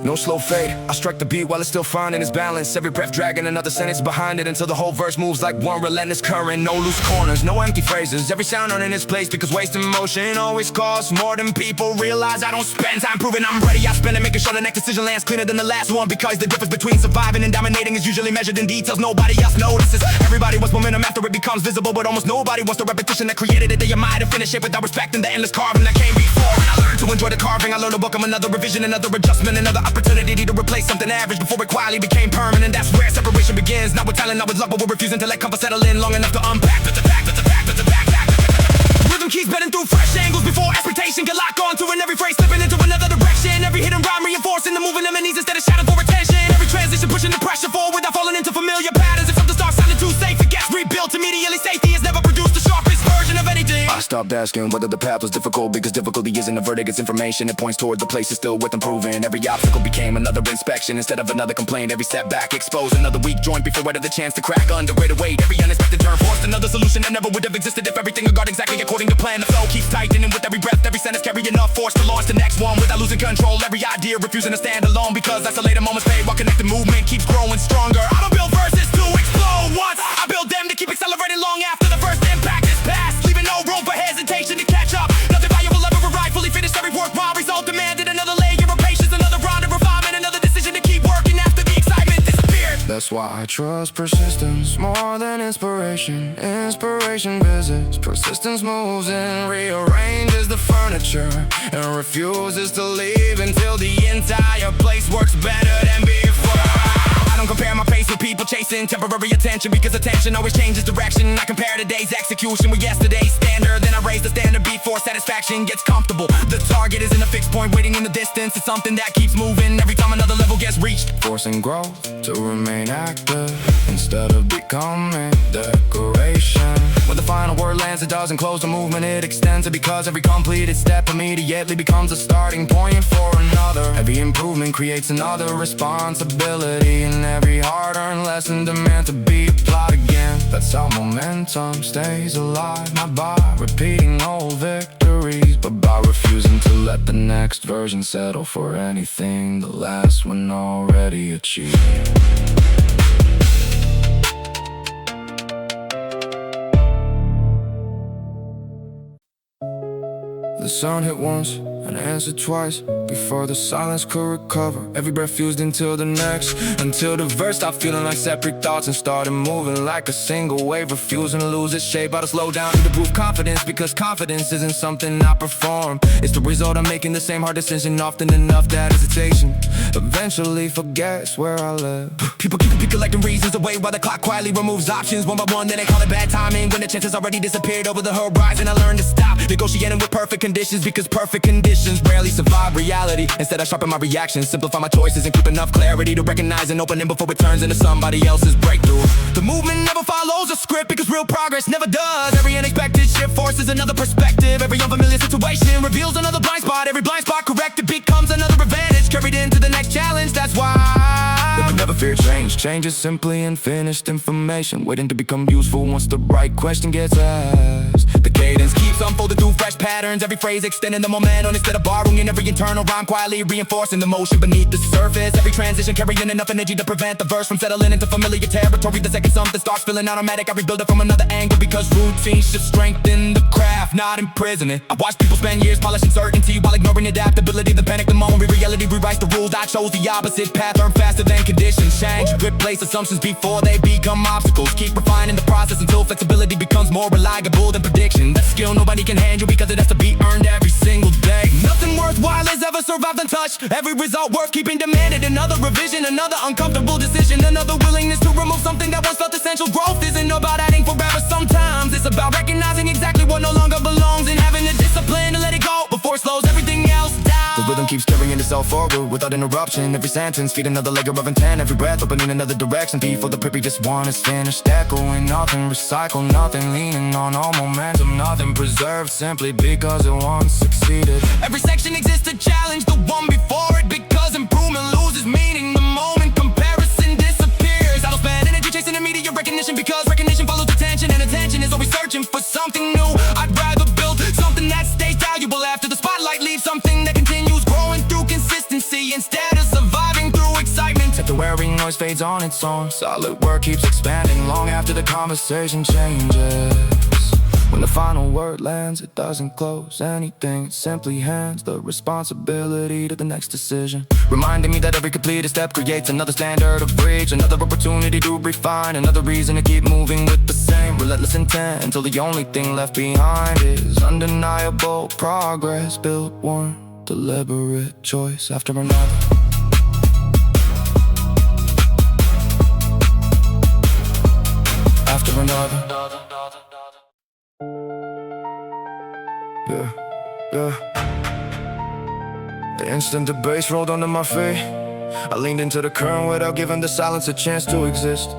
No slow fade, I strike the beat while it's still finding its balance. Every breath dragging another sentence behind it, until the whole verse moves like one relentless current. No loose corners, no empty phrases, every sound earning its place, because wasting motion always costs more than people realize. I don't spend time proving I'm ready, I spend it making sure the next decision lands cleaner than the last one. Because the difference between surviving and dominating is usually measured in details nobody else notices. Everybody wants momentum after it becomes visible, but almost nobody wants the repetition that created it. They might have finished it without respecting the endless carving that came before. And I learned to enjoy the carving, I learned to welcome another revision, another adjustment, another opportunity to replace something average before it quietly became permanent. That's where separation begins, not with talent, not with luck, but we're refusing to let comfort settle in long enough to unpack. Rhythm keeps bedding through fresh angles before expectation can lock on to, and every phrase slipping into another direction. Every hidden rhyme reinforcing the moving of knees instead of shouting for attention. Every transition pushing the pressure forward without falling into familiar patterns. If something starts sounding too safe, it gets rebuilt immediately. Safety has never produced the sharpest version of anything. I stopped asking whether the path was difficult, because difficulty isn't a verdict, it's information. It points toward the place is still worth improving. Every obstacle became another inspection instead of another complaint. Every setback exposed another weak joint before it had the chance to crack under greater weight. Every unexpected turn forced another solution that never would have existed if everything had gone exactly according to plan. The flow keeps tightening with every breath, every sentence carry enough force to launch the next one without losing control. Every idea refusing to stand alone, because isolated moments fade while connected movement keeps growing stronger. I don't build verses to explode once, I build them to keep accelerating long after the first impact is past, leaving no room for hesitation to catch up. Nothing valuable ever arrived fully finished. Every worthwhile result demanded another layer of patience, another round of refinement, another decision to keep working after the excitement disappeared. That's why I trust persistence more than inspiration. Inspiration visits, persistence moves and rearranges the furniture, and refuses to leave until the entire place works better than before. I don't compare my pace with people chasing temporary attention, because attention always changes direction. I compare today's execution with yesterday's standard, then I raise the standard before satisfaction gets comfortable. The target isn't a fixed point waiting in the distance, it's something that keeps moving every time another level gets reached. Forcing growth to remain active instead of becoming decoration. When the final word lands, it doesn't close the movement, it extends it, because every completed step immediately becomes a starting point for another. Every improvement creates another responsibility, and every hard-earned lesson demands to be applied again. That's how momentum stays alive, not by repeating old victories, but by refusing to let the next version settle for anything the last one already achieved. The sound hit once and answered twice before the silence could recover. Every breath fused until the next, until the verse stopped feeling like separate thoughts and started moving like a single wave, refusing to lose its shape. How to slow down to prove confidence, because confidence isn't something I perform. It's the result of making the same hard decision often enough that hesitation eventually forgets where I live. People keep collecting reasons away while the clock quietly removes options one by one. Then they call it bad timing when the chances already disappeared over the horizon. I learned to stop negotiating with perfect conditions, because perfect conditions rarely survive reality. Instead I sharpen my reactions, simplify my choices, and keep enough clarity to recognize and open it before it turns into somebody else's breakthrough. The movement never follows a script, because real progress never does. Every unexpected shift forces another perspective. Every unfamiliar situation reveals another blind spot. Every blind spot corrected becomes another advantage, carried into the next challenge. That's why we never fear change. Change is simply unfinished information, waiting to become useful once the right question gets asked. The cadence keeps unfolding through fresh patterns, every phrase extending the momentum instead of borrowing. Every internal rhyme quietly reinforcing the motion beneath the surface. Every transition carrying enough energy to prevent the verse from settling into familiar territory. The second something starts feeling automatic, I rebuild it from another angle, because routine should strengthen the craft, not imprison it. I watch people spend years polishing certainty while ignoring adaptability. Then panic the moment reality rewrites the rules. I chose the opposite path, learn faster than conditions change. Replace assumptions before they become obstacles. Keep refining the process until flexibility becomes more reliable than prediction. That skill nobody can hand you, because it has to be earned every single day. Nothing worthwhile has ever survived untouched. Every result worth keeping demanded another revision, another uncomfortable decision, another willingness to remove something that once felt essential. Growth isn't about adding forever, sometimes it's about recognizing exactly what no longer belongs, and having the discipline to let it go before it slows everything else down. The rhythm keeps carrying itself forward without interruption. Every sentence feed another layer of intent, every breath opening another direction before the previous one is finished. Echoing nothing, recycle nothing, leaning on all momentum, nothing preserved simply because it once succeeded. Every section exists to challenge the one before it, because improvement loses meaning the moment comparison disappears. I don't spend energy chasing immediate recognition, because recognition follows attention, and attention is always searching for something new. I'd rather build something that stays valuable after the spotlight leaves, something that can noise fades on its own. Solid work keeps expanding long after the conversation changes. When the final word lands, it doesn't close anything. It simply hands the responsibility to the next decision, reminding me that every completed step creates another standard of reach, another opportunity to refine, another reason to keep moving with the same relentless intent, until the only thing left behind is undeniable progress, built one deliberate choice after another. After another. Yeah. The instant the bass rolled under my feet, I leaned into the current without giving the silence a chance to exist.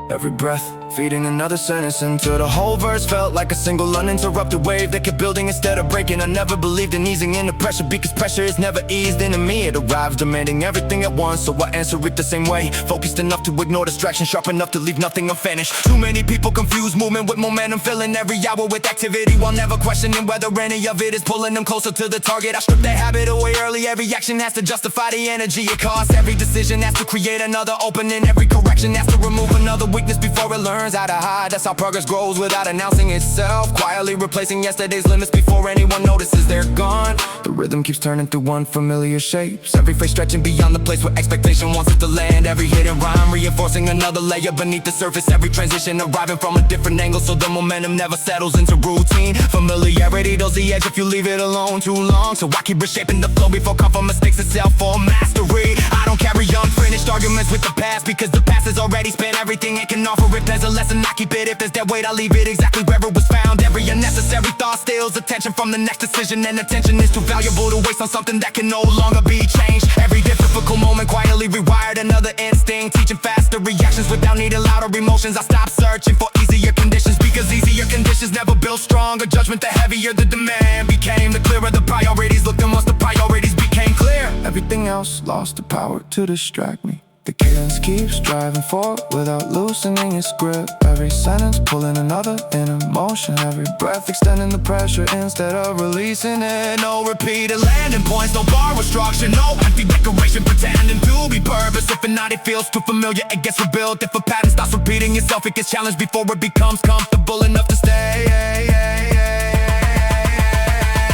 Every breath feeding another sentence until the whole verse felt like a single uninterrupted wave that kept building instead of breaking. I never believed in easing into pressure, because pressure is never eased into me. It arrives demanding everything at once, so I answer it the same way. Focused enough to ignore distraction, sharp enough to leave nothing unfinished. Too many people confuse movement with momentum, filling every hour with activity while never questioning whether any of it is pulling them closer to the target. I stripped that habit away early. Every action has to justify the energy it costs. Every decision has to create another opening. Every correction has to remove another weakness before it learns how to hide. That's how progress grows without announcing itself, quietly replacing yesterday's limits before anyone notices they're gone. The rhythm keeps turning through unfamiliar shapes, every phrase stretching beyond the place where expectation wants it to land. Every hidden rhyme reinforcing another layer beneath the surface. Every transition arriving from a different angle, so the momentum never settles into routine. Familiarity dulls the edge if you leave it alone too long, so I keep reshaping the flow before comfort mistakes itself for mastery. I don't carry unfinished arguments with the past, because the past has already spent everything it can offer. If there's a lesson, I keep it. If there's that weight, I leave it exactly where it was found. Every unnecessary thought steals attention from the next decision, and attention is too valuable to waste on something that can no longer be changed. Every difficult moment quietly rewired another instinct, teaching faster reactions without needing louder emotions. I stopped searching for easier conditions, because easier conditions never build stronger judgment. The heavier the demand became, the clearer the priorities looked. And once the priorities became clear, everything else lost the power to distract me. The cadence keeps driving forward without loosening its grip. Every sentence pulling another in emotion. Every breath extending the pressure instead of releasing it. No repeated landing points, no borrowed structure, no empty decoration pretending to be purpose. If not, it feels too familiar, it gets rebuilt. If a pattern stops repeating itself, it gets challenged before it becomes comfortable enough to stay.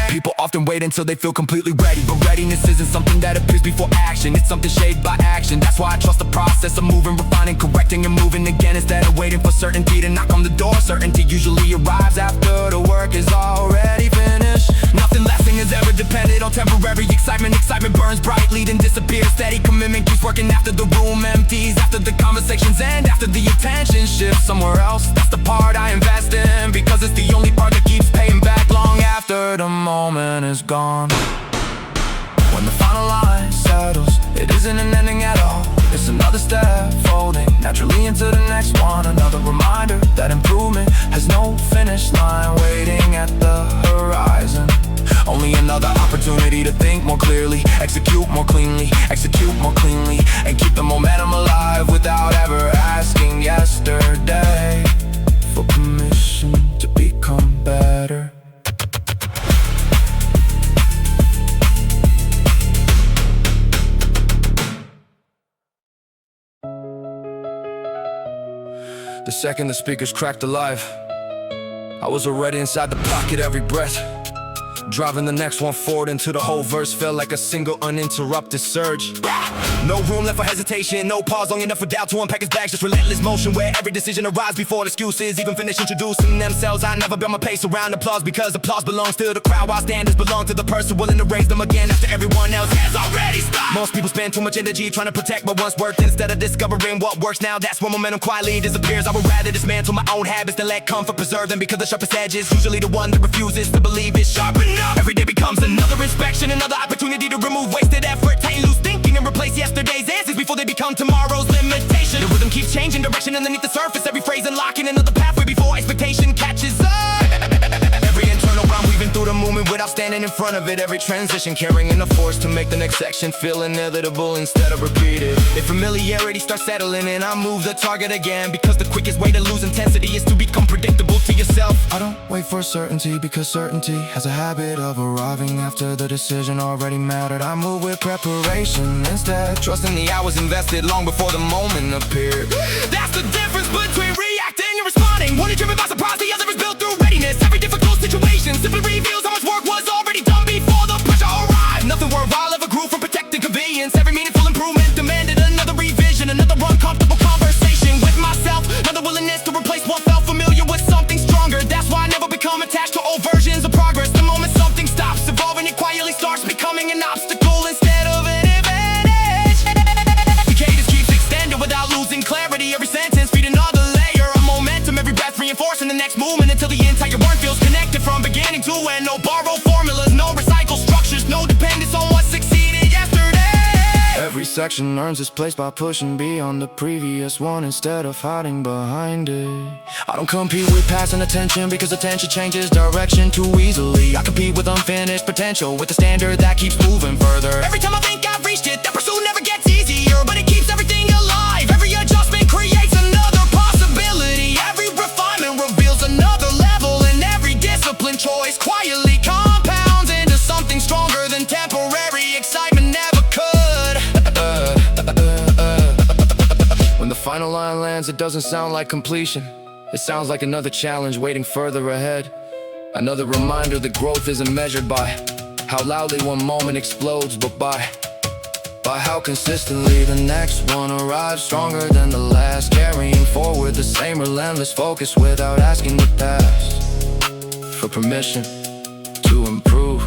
People often wait until they feel completely ready, but readiness isn't something that appears before action. It's something shaped by action. That's why I trust the process of moving, refining, correcting, and moving again, instead of waiting for certainty to knock on the door. Certainty usually arrives after the work is already finished. Nothing lasting is ever dependent on temporary excitement. Excitement burns brightly, then disappears. Steady commitment keeps working after the room empties, after the conversations end, after the attention shifts somewhere else. That's the part I invest in, because it's the only part that keeps paying back long after the moment is gone. When the final line settles, it isn't an ending at all. It's another step folding naturally into the next one. Another reminder that improvement has no finish line waiting at the horizon. Only another opportunity to think more clearly, execute more cleanly, and keep the momentum alive without ever asking yesterday for permission to become better. The second the speakers cracked alive, I was already inside the pocket every breath, driving the next one forward until the whole verse felt like a single uninterrupted surge. No room left for hesitation, no pause long enough for doubt to unpack his bags. Just relentless motion where every decision arrives before excuses even finish introducing themselves. I never built my pace around applause, because applause belongs to the crowd, while standards belong to the person willing to raise them again after everyone else has already stopped. Most people spend too much energy trying to protect what once worked, instead of discovering what works now. That's when momentum quietly disappears. I would rather dismantle my own habits than let comfort preserve them, because the sharpest edge is usually the one that refuses to believe it's sharp enough. Every day becomes another inspection, another opportunity to remove wasted effort, tighten loose thinking, and replace yesterday's answers before they become tomorrow's limitation. The rhythm keeps changing direction underneath the surface, every phrase unlocking another pathway before expectation catches up. Every internal rhyme weaving through the movement without standing in front of it, every transition carrying a force to make the next section feel inevitable instead of repeated. If familiarity starts settling in, I move the target again, because the quickest way to lose intensity is to become predictable to yourself. I don't wait for certainty, because certainty has a habit of arriving after the decision already mattered. I move with preparation instead, trusting the hours invested long before the moment appeared. That's the difference between reacting and responding. One is driven by surprise, the other is built through readiness. Every difficult situation simply reveals how much work was already done before the pressure arrived. Nothing worthwhile ever grew from protecting convenience. Every meaningful improvement demanded another revision, another uncomfortable conversation with myself, another willingness to replace what felt familiar with something stronger. That's why I never become attached to old versions of progress. The moment something stops evolving, it quietly starts becoming an obstacle instead of an advantage. The cadence keeps extending without losing clarity. Every sentence feed another layer of momentum, every breath reinforcing the next movement until the entire word feels connected from beginning to end. No borrowed formulas, no recycled structures, no dependence on what succeeded yesterday. Every section earns its place by pushing beyond the previous one instead of hiding behind it. I don't compete with passing attention, because attention changes direction too easily. I compete with unfinished potential, with the standard that keeps moving further. Every time I think I've reached it, that pursuit never gets easier, but it keeps everything alive. Every adjustment creates another possibility. Every refinement reveals another level, and every discipline choice quietly compounds into something stronger than temporary excitement never could. When the final line lands, it doesn't sound like completion. It sounds like another challenge waiting further ahead. Another reminder that growth isn't measured by how loudly one moment explodes, but by how consistently the next one arrives, stronger than the last, carrying forward the same relentless focus without asking the past for permission to improve.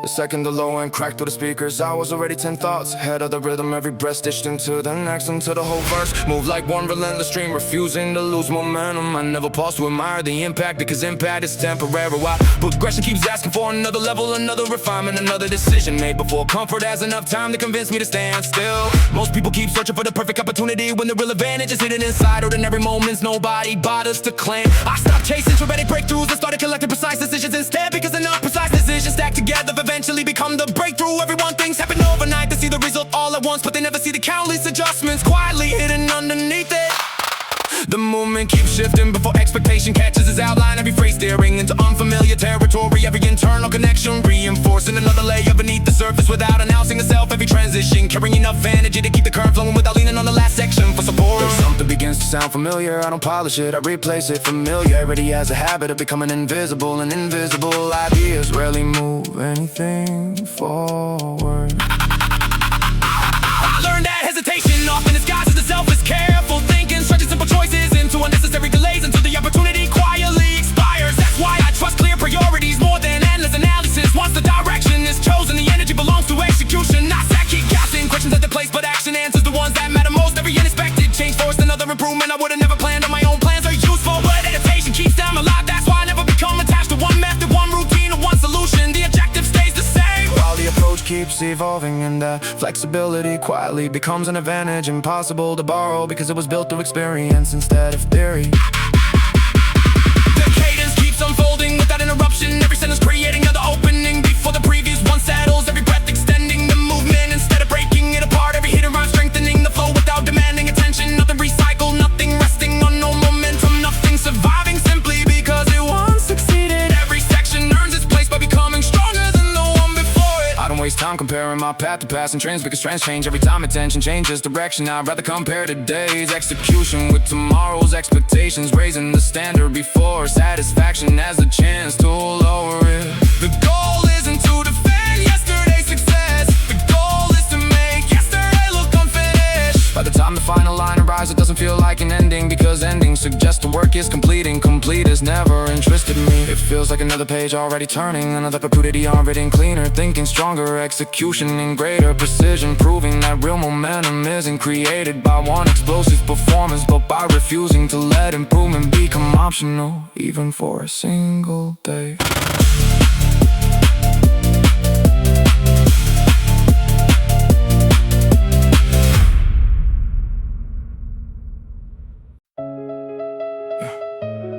The second the low end cracked through the speakers, I was already 10 thoughts ahead of the rhythm. Every breath stitched into the next, until the whole verse moved like one relentless stream, refusing to lose momentum. I never pause to admire the impact, because impact is temporary, while progression keeps asking for another level, another refinement, another decision made before comfort has enough time to convince me to stand still. Most people keep searching for the perfect opportunity, when the real advantage is hidden inside ordinary moments nobody bothers to claim. I stopped chasing dramatic breakthroughs and started collecting precise decisions instead, because enough precise decisions stacked together eventually become the breakthrough. Everyone thinks happen overnight, they see the result all at once, but they never see the countless adjustments quietly hidden underneath it. The movement keeps shifting before expectation catches its outline. Every phrase steering into unfamiliar territory, every internal connection reinforcing another layer beneath the surface without announcing itself. Every transition carrying enough energy to keep the current flowing without leaning on the last section for support. If something begins to sound familiar, I don't polish it, I replace it. Familiarity has a habit of becoming invisible, and invisible ideas rarely move anything forward. I learned that hesitation often disguises the self-is careful thinking, stretching simple choices into unnecessary delays until the opportunity quietly expires. That's why I trust clear priorities more than endless analysis. Once the direction is chosen, the energy belongs to execution. Not that keep guessing questions at the place, but action answers the ones that matter most. Every unexpected change forced another improvement I would've never planned on. My own plans are useful, but adaptation keeps them alive. That's why I never become attached to one method, one routine, or one solution. The objective stays the same, while the approach keeps evolving, and that flexibility quietly becomes an advantage impossible to borrow, because it was built through experience instead of theory. The cadence keeps unfolding without interruption, every sentence creating another opening before the previous one settles. Every breath extending the movement instead of breaking it apart. Every hidden rhyme strengthening the flow without demanding attention. Nothing recycled, nothing resting on no momentum, nothing surviving simply because it once succeeded. Every section earns its place by becoming stronger than the one before it. I don't waste time comparing my path to past and trends, because trends change every time attention changes direction. I'd rather compare today's execution with tomorrow's expectations, raising the standard before satisfaction has a chance to lower it. The goal isn't to defend yesterday's success, the goal is to make yesterday look unfinished. By the time the final line arrives, it doesn't feel like an ending, because ending suggests the work is completing. Complete has never interested me. It feels like another page already turning, another opportunity unwritten cleaner, thinking stronger, execution in greater precision, proving that real momentum isn't created by one explosive performance, but by refusing to let improvement become optional, even for a single day.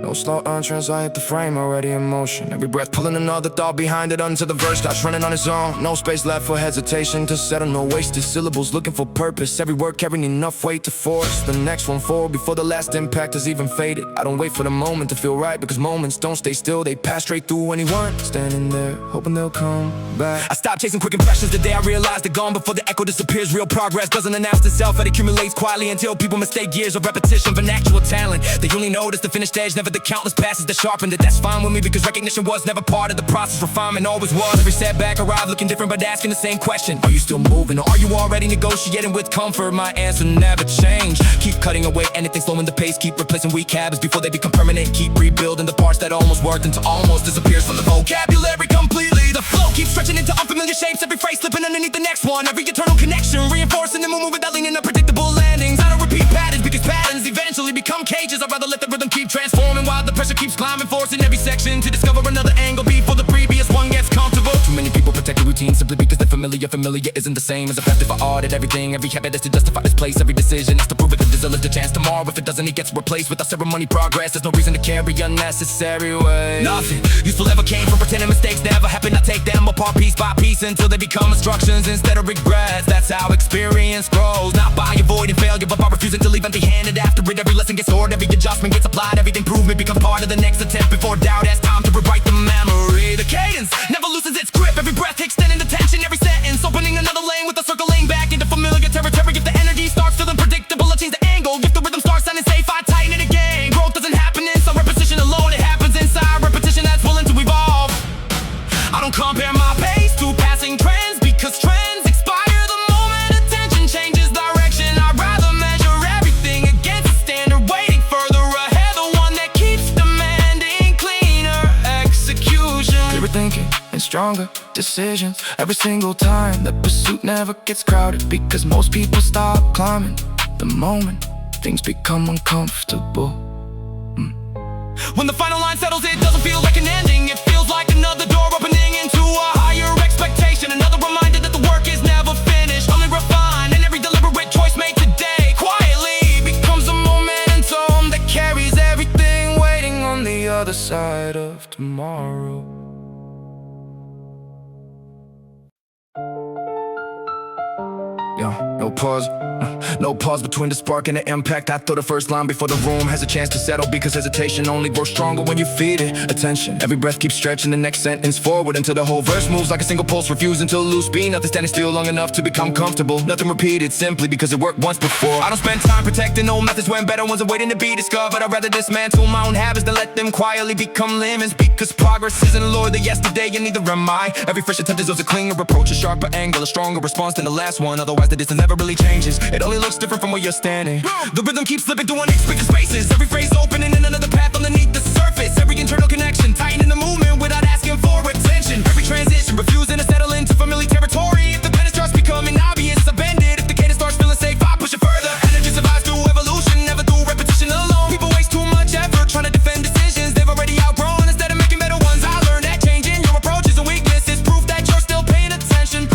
No slow entrance, I hit the frame, already in motion. Every breath pulling another thought behind it until the verse starts running on its own. No space left for hesitation to settle, no wasted syllables looking for purpose. Every word carrying enough weight to force the next one forward before the last impact has even faded. I don't wait for the moment to feel right, because moments don't stay still, they pass straight through anyone standing there, hoping they'll come back. I stopped chasing quick impressions the day I realized they're gone before the echo disappears. Real progress doesn't announce itself, it accumulates quietly until people mistake years of repetition for actual talent. They only notice the finished edge, never the countless passes that sharpened it. That's fine with me, because recognition was never part of the process. Refinement always was. Every setback arrived looking different, but asking the same question: are you still moving, or are you already negotiating with comfort? My answer never changed. Keep cutting away anything slowing the pace, keep replacing weak habits before they become permanent. Keep rebuilding the parts that almost worked until almost disappears from the vocabulary completely. The flow keeps stretching into unfamiliar shapes, every phrase slipping underneath the next one. Every eternal connection reinforcing the movement without leaning unpredictable landings. I don't repeat patterns, because patterns eventually become cages. I'd rather let the rhythm keep transforming while the pressure keeps climbing, forcing every section to discover another angle before the previous one gets comfortable. Too many people protect the routine simply because they're familiar. Familiar isn't the same as a path. If I audit everything, every habit is to justify its place. Every decision is to prove it, that there's a little chance tomorrow. If it doesn't, it gets replaced without ceremony progress. There's no reason to carry unnecessary weight. Nothing useful ever came from pretending mistakes never happen. I take them apart piece by piece until they become instructions instead of regrets. That's how experience grows, not by avoiding failure, but by refusing to leave empty-handed after it. Every lesson gets stored, every adjustment gets applied, everything improvement becomes part of the next attempt before doubt has time to rewrite the memory. The cadence never loses its grip, every breath extending the tension, every sentence opening another lane with a circling back into familiar territory. If the energy starts feeling predictable, I change the angle. If the rhythm starts sounding safe, I tighten it again. Growth doesn't happen inside repetition alone, it happens inside repetition that's willing to evolve. I don't compare my pace to passing trends, because trends expire the moment attention changes direction. I'd rather measure everything against a standard waiting further ahead, the one that keeps demanding cleaner execution. Clearer thinking and stronger decisions every single time. The pursuit never gets crowded, because most people stop climbing the moment things become uncomfortable. When the final line settles, it doesn't feel like an ending. It feels like another door opening into a higher expectation. Another reminder that the work is never finished, only refined. And every deliberate choice made today quietly becomes a momentum that carries everything waiting on the other side of tomorrow. No pause. No pause between the spark and the impact. I throw the first line before the room has a chance to settle, because hesitation only grows stronger when you feed it attention. Every breath keeps stretching the next sentence forward until the whole verse moves like a single pulse, refusing to lose speed. Nothing standing still long enough to become comfortable. Nothing repeated simply because it worked once before. I don't spend time protecting old methods when better ones are waiting to be discovered. I'd rather dismantle my own habits than let them quietly become lemons, because progress isn't a lure the yesterday, and neither am I. Every fresh attempt deserves a cleaner approach, a sharper angle, a stronger response than the last one. Otherwise the distance never really changes, it only looks different from where you're standing. The rhythm keeps slipping through unexpected spaces, every phrase opening in another path underneath the surface. Every internal connection tightening the movement without asking for attention. Every transition refusing to settle into familiar territory. If the pattern starts becoming obvious, I bend it. If the cadence starts feeling safe, I push it further. Energy survives through evolution, never through repetition alone. People waste too much effort trying to defend decisions they've already outgrown, instead of making better ones. I learned that changing your approach is a weakness, it's proof that you're still paying attention.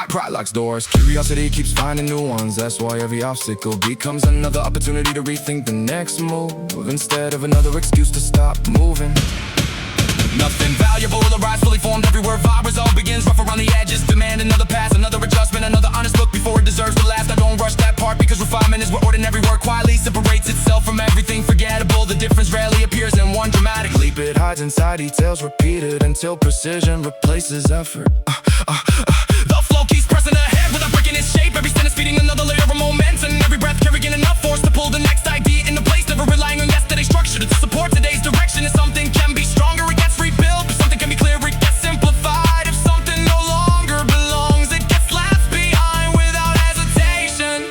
Pride locks doors, curiosity keeps finding new ones. That's why every obstacle becomes another opportunity to rethink the next move, instead of another excuse to stop moving. Nothing valuable arrives fully formed, every word virus all begins rough around the edges. Demand another pass, another adjustment, another honest look before it deserves to last. I don't rush that part, because refinement is where ordinary work quietly separates itself from everything forgettable. The difference rarely appears in one dramatic leap, it hides inside details repeated until precision replaces effort. The flow keeps pressing ahead without breaking its shape, every sentence feeding another layer of momentum. Every breath carrying enough force to pull the next idea into place, never relying on yesterday's structure to support today's direction. If something can be stronger, it gets rebuilt. If something can be clear, it gets simplified. If something no longer belongs, it gets left behind without hesitation.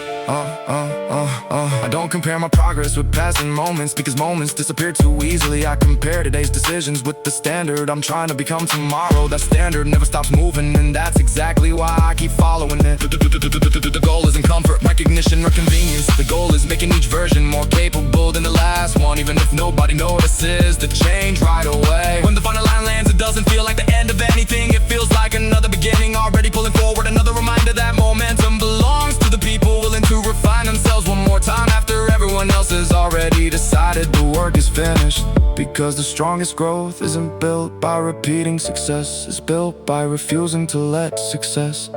I don't compare my progress with passing moments, because moments disappear too easily. I compare today's decisions with the standard I'm trying to become tomorrow. That standard never stops moving, and that's exactly why I keep following it. The goal isn't comfort, recognition, or convenience. The goal is making each version more capable than the last one, even if nobody notices the change right away. When the final line lands, it doesn't feel like the end of anything. It feels like another beginning, already pulling forward. Another reminder that momentum belongs to the people willing to refine themselves one more time after everyone else has already already decided the work is finished. Because the strongest growth isn't built by repeating success, it's built by refusing to let success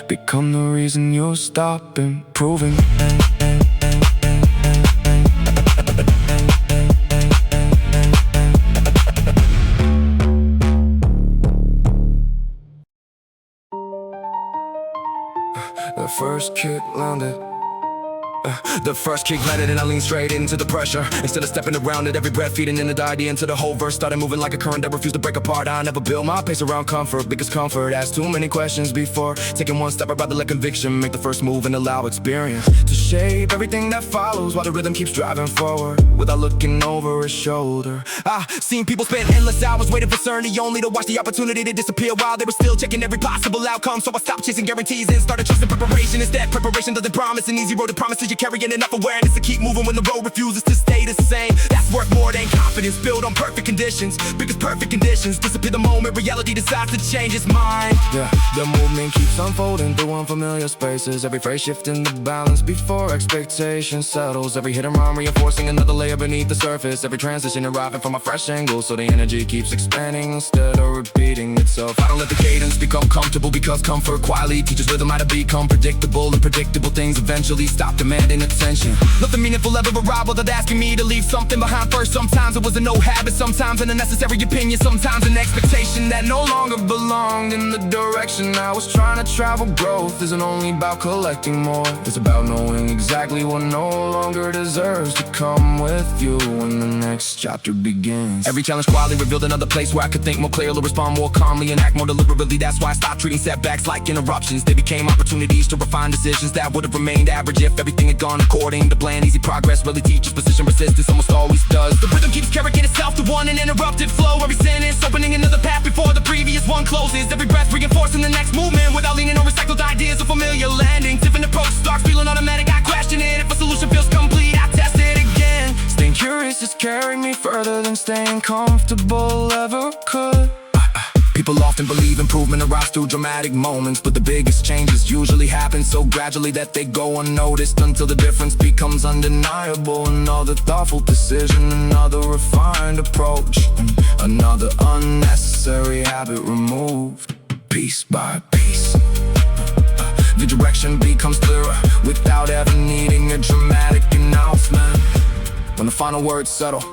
become the reason you stop improving. The first kick landed. The first kick landed and I leaned straight into the pressure. Instead of stepping around it, every breath feeding in the idea into the whole verse. Started moving like a current that refused to break apart. I never built my pace around comfort, because comfort asks too many questions before taking one step. I'd rather let conviction make the first move and allow experience to shape everything that follows, while the rhythm keeps driving forward without looking over his shoulder. I've seen people spend endless hours waiting for certainty, only to watch the opportunity to disappear while they were still checking every possible outcome. So I stopped chasing guarantees and started trusting preparation. Instead, preparation doesn't promise an easy road. It promises you're carrying enough awareness to keep moving when the road refuses to stay the same. That's worth more than confidence, built on perfect conditions. Because perfect conditions disappear the moment reality decides to change its mind. Yeah, the movement keeps unfolding through unfamiliar spaces. Every phrase shifting the balance before expectation settles. Every hidden rhyme reinforcing another layer beneath the surface. Every transition arriving from a fresh angle, so the energy keeps expanding instead of repeating itself. I don't let the cadence become comfortable, because comfort quietly teaches rhythm how to become predictable. And predictable things eventually stop demanding attention. Nothing meaningful ever arrived without asking me to leave something behind first. Sometimes it was an old habit, sometimes an unnecessary opinion, sometimes an expectation that no longer belonged in the direction I was trying to travel. Growth isn't only about collecting more, it's about knowing exactly what no longer deserves to come with you when the next chapter begins. Every challenge quietly revealed another place where I could think more clearly, respond more calmly, and act more deliberately. That's why I stopped treating setbacks like interruptions. They became opportunities to refine decisions that would have remained average if everything had gone according to plan. Easy progress really teaches precision, resistance almost always does. The rhythm keeps carrying itself to one uninterrupted flow. Every sentence opening another path before the previous one closes. Every breath reinforcing the next movement without leaning on recycled ideas or familiar landings. If an approach starts feeling automatic, I question it. If a solution feels complete, I test it again. Staying curious is carrying me further than staying comfortable ever could. People often believe improvement arrives through dramatic moments, but the biggest changes usually happen so gradually that they go unnoticed until the difference becomes undeniable. Another thoughtful decision, another refined approach, another unnecessary habit removed, piece by piece. The direction becomes clearer without ever needing a dramatic announcement. When the final words settle,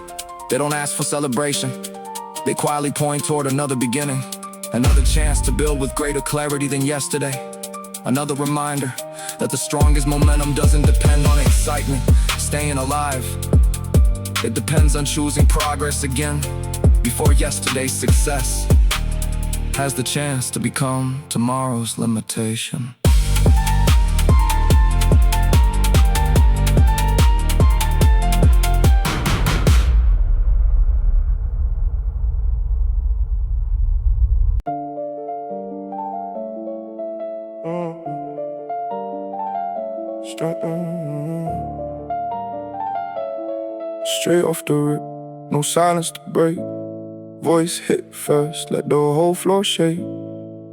they don't ask for celebration. They quietly point toward another beginning, another chance to build with greater clarity than yesterday. Another reminder that the strongest momentum doesn't depend on excitement, staying alive. It depends on choosing progress again before yesterday's success has the chance to become tomorrow's limitation. Straight off the rip, no silence to break. Voice hit first, let the whole floor shake.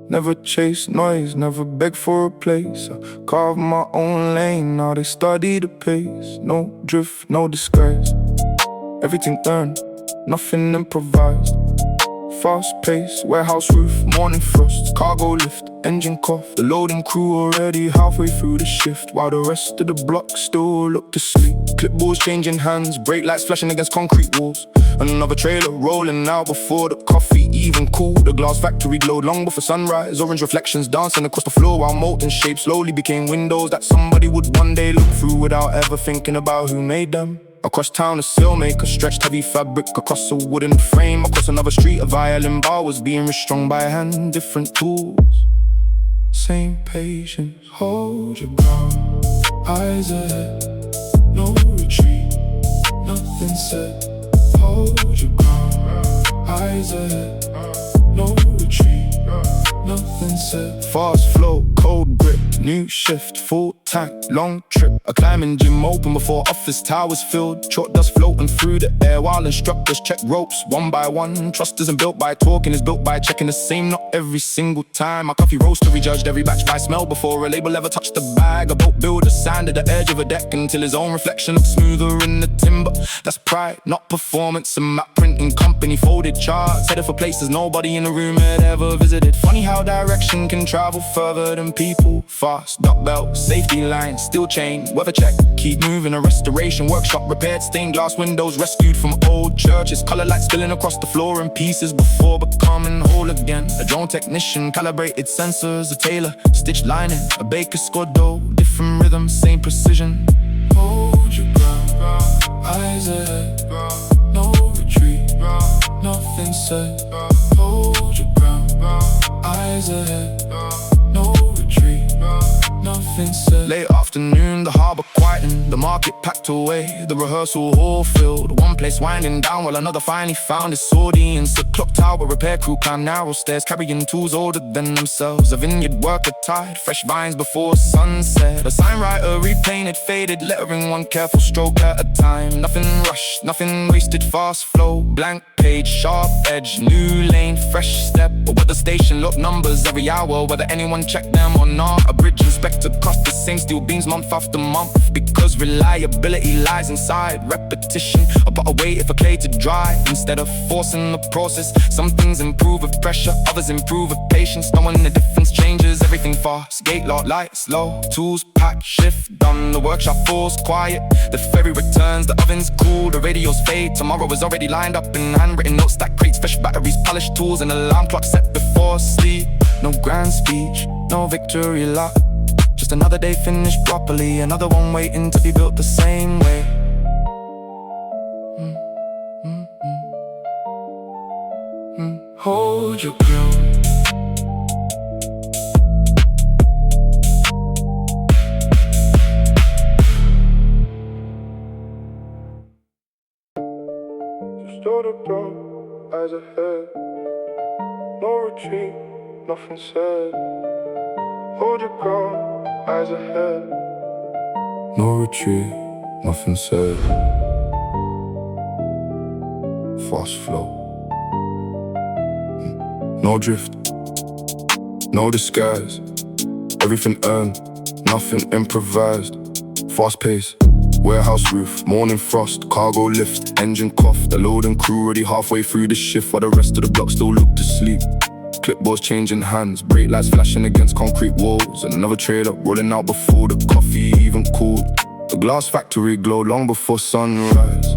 Never chase noise, never beg for a place. I carve my own lane, now they study the pace. No drift, no disguise, everything earned, nothing improvised. Fast pace, warehouse roof, morning frost, cargo lift, engine cough. The loading crew already halfway through the shift, while the rest of the block still look to sleep. Clipboards changing hands, brake lights flashing against concrete walls. Another trailer rolling out before the coffee even cooled. The glass factory glowed long before sunrise, orange reflections dancing across the floor, while molten shapes slowly became windows that somebody would one day look through without ever thinking about who made them. Across town a sailmaker stretched heavy fabric across a wooden frame. Across another street a violin bar was being restrung by hand, different tools, same patience. Hold your ground, eyes ahead, no retreat, nothing said. Hold your ground, eyes ahead, no retreat, nothing said. Fast flow, cold grip, new shift, full tank, long trip. A climbing gym open before office towers filled. Chalk dust floating through the air while instructors check ropes one by one. Trust isn't built by talking, it's built by checking the same, not every single time. My coffee roaster judged every batch by smell before a label ever touched the bag. A boat builder sanded the edge of a deck until his own reflection looked smoother in the timber. That's pride, not performance. A map printing company folded charts, headed for places nobody in the room had ever visited. Funny how direction can travel further than people. Fast, duck belt, safety line, steel chain, weather check, keep moving. A restoration workshop repaired, stained glass windows rescued from old churches. Color lights spilling across the floor in pieces before becoming whole again. A drone technician calibrated sensors, a tailor stitched lining, a baker scored dough, different rhythm, same precision. Hold your ground, eyes ahead, no retreat, nothing said. Hold your ground, eyes ahead, no retreat, nothing said. Late afternoon, the harbour quietened, the market packed away, the rehearsal hall filled. One place winding down while another finally found its audience. The clock tower repair crew climbed narrow stairs, carrying tools older than themselves. A vineyard worker tied fresh vines before sunset. A sign writer repainted faded lettering, one careful stroke at a time. Nothing rushed, nothing wasted, fast flow, blank page, sharp edge, new lane, fresh step. But what the station looked numbers every hour, whether anyone checked them or not. A bridge inspector crossed the same steel beams month after month, because reliability lies inside repetition. A pot of weight for clay to dry instead of forcing the process. Some things improve with pressure, others improve with patience. Knowing the difference changes everything fast. Gate lock, light slow, tools packed, shift done. The workshop falls quiet, the ferry returns, the oven's cool, the radios fade. Tomorrow is already lined up in handwritten notes, stack crates, fresh batteries, polished tools, and alarm clock set before sleep. No grand speech, no victory lap, just another day finished properly, another one waiting to be built the same way. Hold your ground. Just hold your ground, eyes ahead, no retreat, nothing said. Hold your ground, eyes ahead, no retreat, nothing said. Fast flow, no drift, no disguise. Everything earned, nothing improvised. Fast pace, warehouse roof, morning frost, cargo lift, engine cough. The load and crew already halfway through the shift, while the rest of the block still look to sleep. Clipboards changing hands, brake lights flashing against concrete walls, and another trailer rolling out before the coffee even cooled. The glass factory glowed long before sunrise.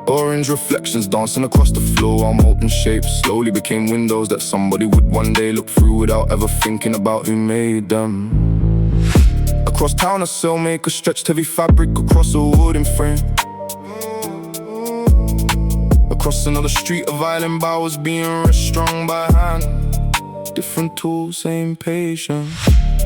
Orange reflections dancing across the floor, our molten shapes slowly became windows that somebody would one day look through without ever thinking about who made them. Across town a sailmaker stretched heavy fabric across a wooden frame. Across another street of island bowers being rest strung by hand. Different tools, same patience.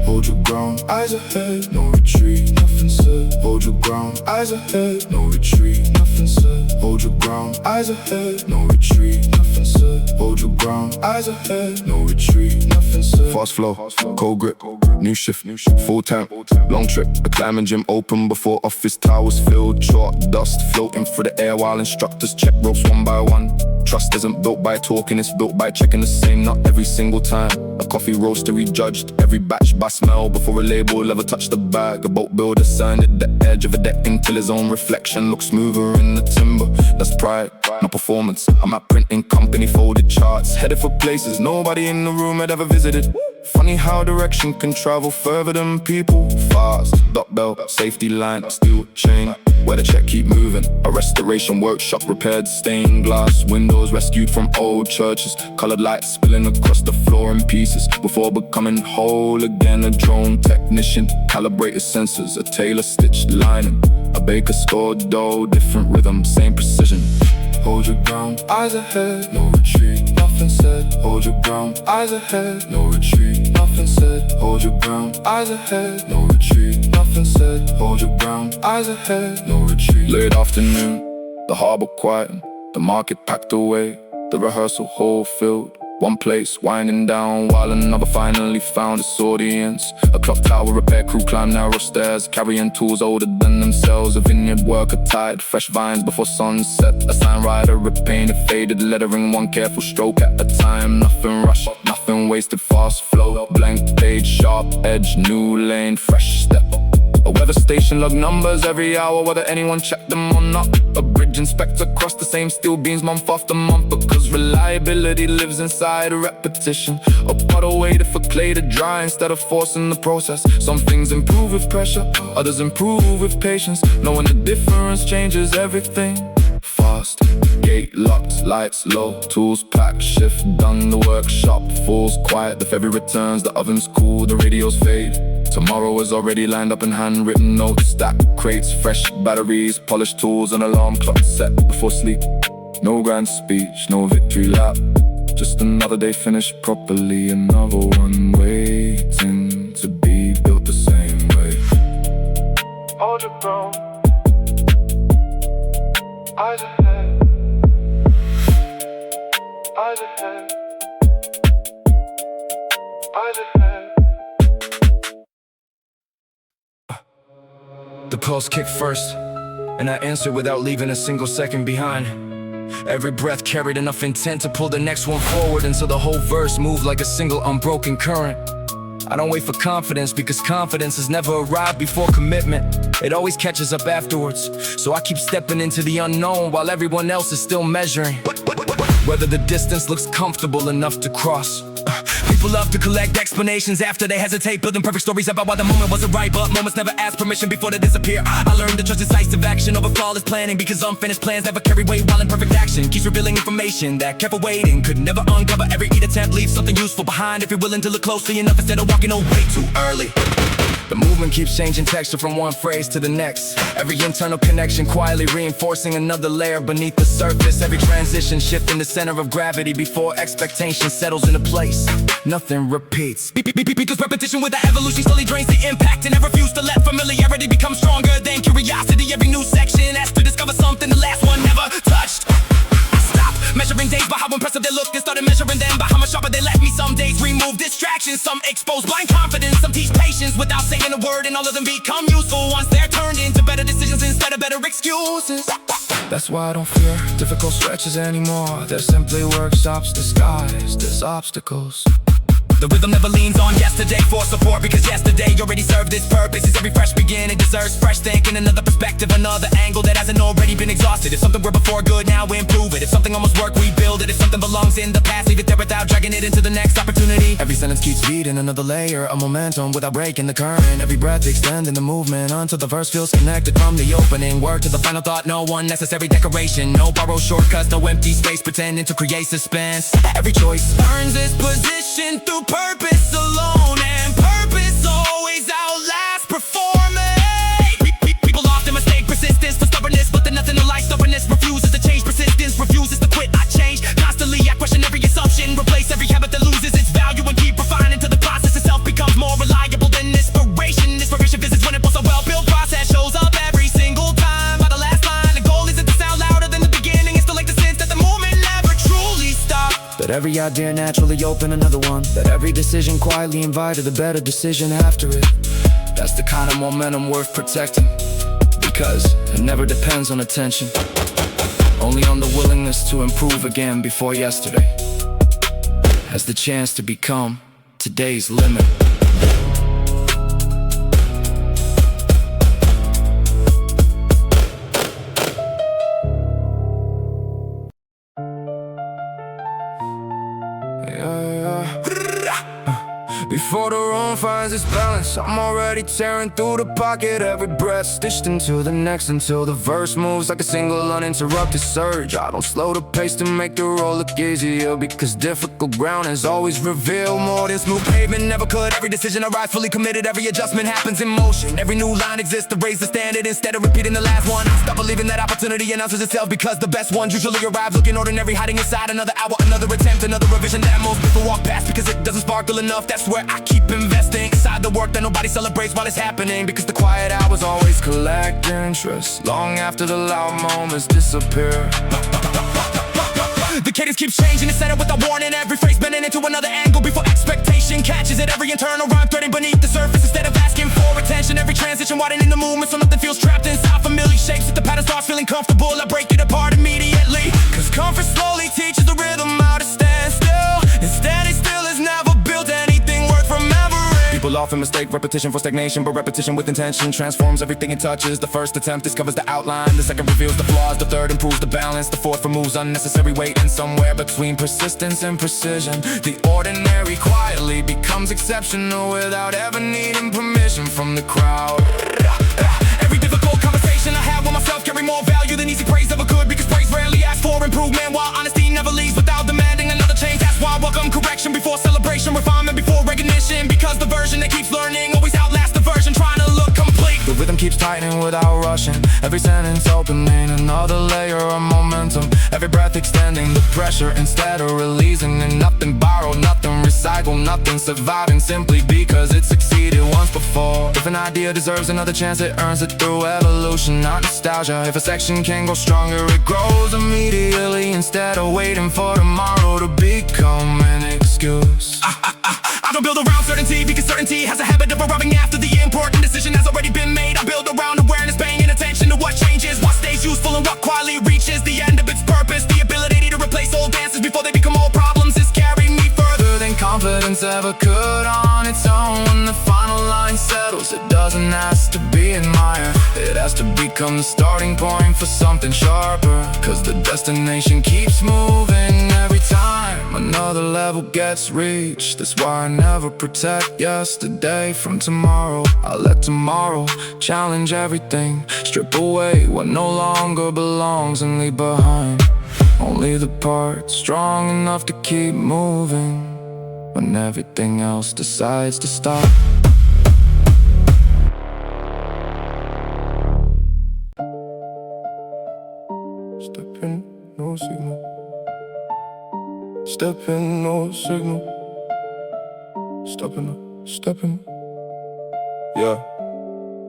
Hold your ground, eyes ahead, no retreat, nothing said. Hold your ground, eyes ahead, no retreat, nothing said. Hold your ground, eyes ahead, no retreat, nothing said. Hold your ground, eyes ahead, no retreat, nothing said. Fast flow, cold grip, new shift, full tank, long trip. A climbing gym open before office towers filled. Chalk dust floating through the air while instructors check ropes one by one. Trust isn't built by talking, it's built by checking the same, not every single time. A coffee roaster judged every batch by smell before a label ever touched the bag. A boat builder sanded the edge of a deck until his own reflection looked smoother in the timber. That's pride, not performance. I'm at printing company folded charts, headed for places nobody in the room had ever visited. Funny how direction can travel further than people. Fast, duck belt, safety line, steel chain, where the check keep moving. A restoration workshop repaired stained glass windows rescued from old churches. Colored lights spilling across the floor in pieces before becoming whole again. A drone technician calibrated sensors, a tailor stitched lining, a baker scored dough, different rhythm, same precision. Hold your ground, eyes ahead, no retreat, nothing said. Hold your ground, eyes ahead, no retreat, nothing said. Hold your ground, eyes ahead, no retreat, nothing said. Hold your ground, eyes ahead, no retreat. Late afternoon, the harbour quiet, the market packed away, the rehearsal hall filled. One place, winding down, while another finally found its audience. A clock tower repair crew climb narrow stairs, carrying tools older than themselves. A vineyard worker tied fresh vines before sunset. A sign writer repainted faded lettering, one careful stroke at a time. Nothing rushed, nothing wasted, fast flow. Blank page, sharp edge, new lane, fresh step. A weather station log numbers every hour, whether anyone checked them or not. A bridge inspector across the same steel beams month after month, because reliability lives inside a repetition. A puddle waited for clay to dry instead of forcing the process. Some things improve with pressure, others improve with patience. Knowing the difference changes everything. Fast, gate locked, lights low, tools packed, shift done, the workshop falls quiet. The ferry returns, the oven's cool, the radios fade. Tomorrow is already lined up in handwritten notes, stacked crates, fresh batteries, polished tools, an alarm clock set before sleep. No grand speech, no victory lap, just another day finished properly, another one waiting to be built the same way. Hold your ground, eyes ahead, eyes ahead, eyes ahead. The pulse kicked first, and I answered without leaving a single second behind. Every breath carried enough intent to pull the next one forward until the whole verse moved like a single unbroken current. I don't wait for confidence, because confidence has never arrived before commitment. It always catches up afterwards. So I keep stepping into the unknown while everyone else is still measuring whether the distance looks comfortable enough to cross. People love to collect explanations after they hesitate, building perfect stories about why the moment wasn't right, but moments never ask permission before they disappear. I learned to trust decisive action over flawless planning, because unfinished plans never carry weight, while imperfect action keeps revealing information that careful waiting could never uncover. Every attempt leaves something useful behind if you're willing to look closely enough instead of walking away too early. The movement keeps changing texture from one phrase to the next. Every internal connection quietly reinforcing another layer beneath the surface. Every transition shifting the center of gravity before expectation settles into place. Nothing repeats, because repetition with the evolution slowly drains the impact, and I refuse to let familiarity become stronger than curiosity. Every new section has to discover something the last one never touched. Measuring days by how impressive they look, and started measuring them by how much sharper they left me. Some days remove distractions, some expose blind confidence, some teach patience without saying a word, and all of them become useful once they're turned into better decisions instead of better excuses. That's why I don't fear difficult stretches anymore. They're simply workshops disguised as obstacles. The rhythm never leans on yesterday for support, because yesterday already served its purpose. It's every fresh beginning deserves fresh thinking, another perspective, another angle that hasn't already been exhausted. If something were before good, now improve it. If something almost worked, we build it. If something belongs in the past, leave it there without dragging it into the next opportunity. Every sentence keeps feeding another layer of momentum without breaking the current. Every breath extending the movement until the verse feels connected from the opening word to the final thought. No unnecessary decoration, no borrowed shortcuts, no empty space pretending to create suspense. Every choice earns its position through purpose alone, and purpose always outlasts performance. People often mistake persistence for stubbornness, but then nothing to like stubbornness. Refuses to change, persistence refuses to quit. I change constantly, I question every assumption, replace every habit that loses its value, and keep refining till the process itself becomes more reliable than inspiration. Inspiration visits when it was a well-built process, shows up every single time by the last line. The goal isn't to sound louder than the beginning, it's to like the sense that the movement never truly stops. That every idea naturally open another one, that every decision quietly invited a better decision after it. That's the kind of momentum worth protecting, because it never depends on attention, only on the willingness to improve again before yesterday has the chance to become today's limit. Before the room finds its balance, I'm already tearing through the pocket. Every breath stitched into the next, until the verse moves like a single uninterrupted surge. I don't slow the pace to make the road look easier, because difficult ground has always revealed more than smooth pavement never could. Every decision I rise fully committed, every adjustment happens in motion. Every new line exists to raise the standard instead of repeating the last one. Stop believing that opportunity announces itself, because the best ones usually arrive looking ordinary, hiding inside another hour, another attempt, another revision that most people walk past because it doesn't sparkle enough. That's where I keep investing inside the work that nobody celebrates while it's happening, because the quiet hours always collect interest long after the loud moments disappear. The cadence keeps changing. It's set up without warning, every phrase bending into another angle before expectation catches it. Every internal rhyme threading beneath the surface instead of asking for attention. Every transition widening the movement so nothing feels trapped inside familiar shapes. If the pattern starts feeling comfortable, I break it apart immediately. Cause comfort slowly teaches the rhythm how to stand still, and standing still has never built anything worth remembering. People often mistake repetition for stagnation, but repetition with intention transforms everything it touches. The first attempt discovers the outline, the second reveals the flaws, the third improves the balance, the fourth removes unnecessary weight, and somewhere between persistence and precision, the ordinary quietly becomes exceptional without ever needing permission from the crowd. Every difficult conversation I have with myself carry more value than easy praise ever could, because praise rarely asks for improvement, while honesty never leaves without demanding another change. That's why I welcome correction before celebration, refinement before recognition, because the version that keeps learning always outlasts the version trying to look complete. The rhythm keeps tightening without rushing, every sentence opening another layer of momentum, every breath extending the pressure instead of releasing, and nothing borrowed, nothing recycled, nothing surviving simply because it succeeded once before. If an idea deserves another chance, it earns it through evolution, not nostalgia. If a section can go stronger, it grows immediately instead of waiting for tomorrow to become an excuse. I don't build around certainty, because certainty has a habit of arriving after the important decision has already been made. I build around awareness, paying attention to what changes, what stays useful, and what quietly reaches the end of its purpose. The ability to replace old dances before they become old problems is carrying me further than confidence ever could on its own. When the final line settles, it doesn't ask to be admired, it has to become the starting point for something sharper, cause the destination keeps moving every time another level gets reached. That's why I never protect yesterday from tomorrow. I let tomorrow challenge everything, strip away what no longer belongs, and leave behind only the parts strong enough to keep moving when everything else decides to stop. Step in, no signal. Step in, no signal. Stepping. Yeah.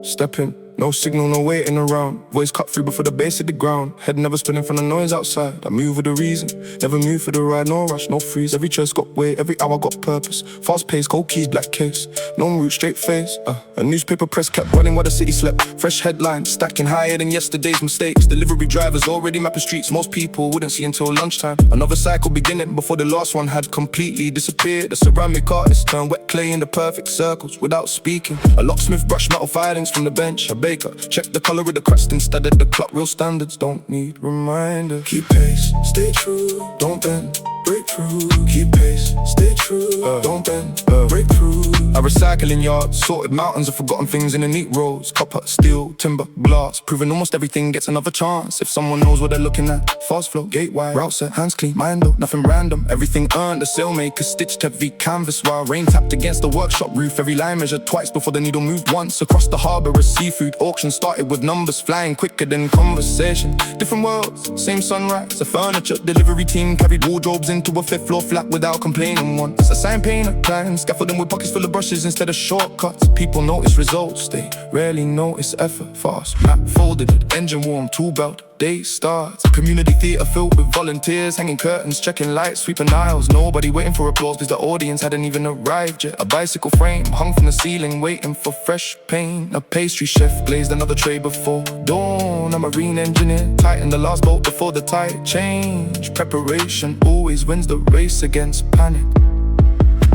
Step in, no signal, no waiting around. Voice cut through before the base of the ground. Head never spinning from the noise outside. I move with a reason, never move for the ride. No rush, no freeze, every choice got weight, every hour got purpose. Fast pace, cold keys, black case, no route, straight face. A newspaper press kept running while the city slept. Fresh headlines, stacking higher than yesterday's mistakes. Delivery drivers already mapping streets most people wouldn't see until lunchtime. Another cycle beginning before the last one had completely disappeared. A ceramic artist turned wet clay into perfect circles without speaking. A locksmith brushed metal filings from the bench. A baker check the color of the crust instead of the clock. Real standards don't need reminder. Keep pace, stay true, don't bend, break through. Keep pace, stay true, don't bend, break through. A recycling yard, sorted mountains of forgotten things in a neat rows. Copper, steel, timber, glass, proving almost everything gets another chance if someone knows what they're looking at. Fast flow, gate wide, route set, hands clean, mind up, nothing random. Everything earned, the sailmaker stitched heavy canvas while rain tapped against the workshop roof. Every line measured twice before the needle moved once. Across the harbour, a seafood auction started with numbers flying quicker than conversation. Different worlds, same sunrise. A furniture delivery team carried wardrobes into a fifth floor flat without complaining once. A sign painter planned, scaffolding with pockets full of brushes instead of shortcuts. People notice results, they rarely notice effort. Fast map folded, engine warm, tool belt. Day starts, community theatre filled with volunteers, hanging curtains, checking lights, sweeping aisles. Nobody waiting for applause because the audience hadn't even arrived yet. A bicycle frame hung from the ceiling, waiting for fresh paint. A pastry chef glazed another tray before dawn. A marine engineer tightened the last bolt before the tide change. Preparation always wins the race against panic.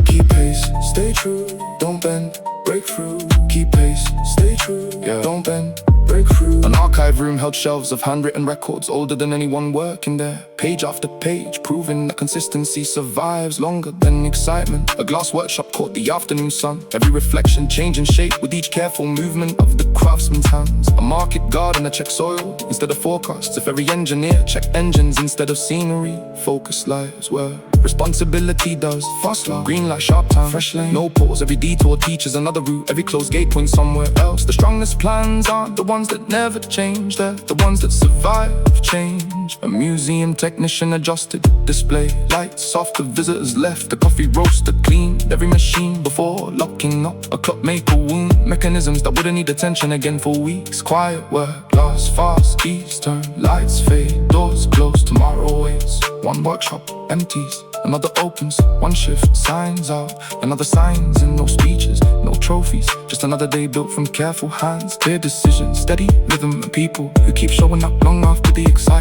Keep pace, stay true, don't bend, break through. Keep pace, stay true, don't bend, break through. An archive room held shelves of handwritten records older than anyone working there. Page after page, proving that consistency survives longer than excitement. A glass workshop caught the afternoon sun, every reflection changing shape with each careful movement of the craftsman's hands. A market gardener checked soil instead of forecasts. If every engineer checked engines instead of scenery. Focus lies where responsibility does. Fast lane, green light, sharp time, fresh lane, no pause. Every detour teaches another route, every closed gate points somewhere else. The strongest plans aren't the ones that never change, they're the ones that survive change. A museum technician adjusted display lights off, the visitors left, the coffee roaster cleaned every machine before locking up. A clockmaker wound mechanisms that wouldn't need attention again for weeks. Quiet work, glass fast, keys turn, lights fade, doors close, tomorrow waits. One workshop empties, another opens, one shift, signs out, another signs, and no speeches, no trophies, just another day built from careful hands. Clear decisions, steady rhythm, and people who keep showing up long after the excitement